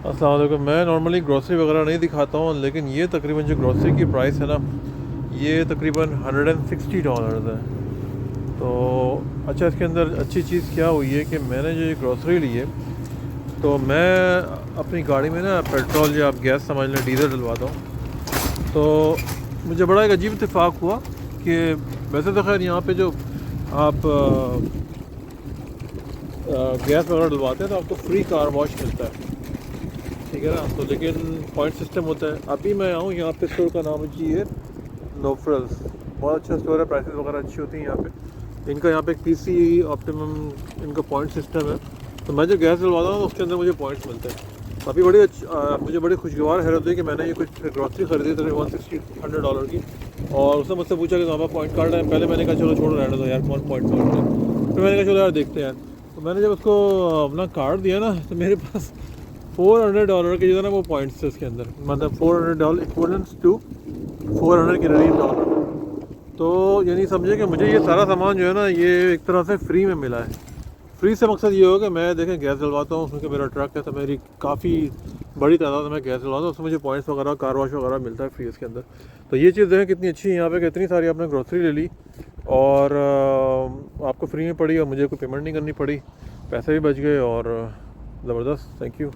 अस्सलाम वालेकुम। मैं नॉर्मली ग्रॉसरी वगैरह नहीं दिखाता हूँ, लेकिन ये तकरीबन जो ग्रॉसरी की प्राइस है ना, ये तकरीबन $160 है। तो अच्छा, इसके अंदर अच्छी चीज़ क्या हुई है कि मैंने जो ये ग्रॉसरी ली है, तो मैं अपनी गाड़ी में ना पेट्रोल या आप गैस समझ लें, डीजल डलवाता हूँ। तो मुझे बड़ा एक अजीब इत्तेफाक हुआ कि वैसे तो खैर यहाँ पे जो आप गैस वगैरह डलवाते हैं तो आपको फ्री कार वॉश मिलता है, ठीक है ना। तो लेकिन पॉइंट सिस्टम होता है। अभी मैं आऊँ यहाँ पे, स्टोर का नाम जी है नोफ्रल्स। बहुत अच्छा स्टोर है, प्राइसेस वगैरह अच्छी होती हैं यहाँ पे। इनका यहाँ पे एक पीसी ऑप्टिमम इनका पॉइंट सिस्टम है। तो मैं जो गैस डलवाता हूँ उसके अंदर मुझे पॉइंट्स मिलते हैं। अभी मुझे बड़ी खुशगवार हैरत हुई कि मैंने ये कुछ ग्रॉसरी खरीदी थी $160 की, और उसने मुझसे पूछा कि हमारा पॉइंट कार्ड है। पहले मैंने कहा चलो छोड़ो, रहने दो यार, कौन पॉइंट कार्ड है। फिर मैंने कहा चलो यार देखते हैं यार। तो मैंने जब उसको अपना कार्ड दिया ना, तो मेरे पास $400 के जो है ना वो पॉइंट्स थे उसके अंदर, मतलब $400 इक्वलेंट्स टू $400 तो यानी समझे कि मुझे ये सारा सामान जो है ना, ये एक तरह से फ्री में मिला है। फ्री से मकसद ये होगा, मैं देखें गैस डलवाता हूँ, उसमें मेरा ट्रक है तो मेरी काफ़ी बड़ी तादाद में गैस डलवाता हूँ, उसमें मुझे पॉइंट्स वगैरह, कार वॉश वगैरह मिलता है फ्री इसके अंदर। तो ये चीज़ देखें कितनी अच्छी है यहाँ पे, कितनी सारी आपने ग्रोसरी ले ली और आपको फ्री में पड़ी और मुझे कोई पेमेंट नहीं करनी पड़ी, पैसे भी बच गए और ज़बरदस्त। Thank you.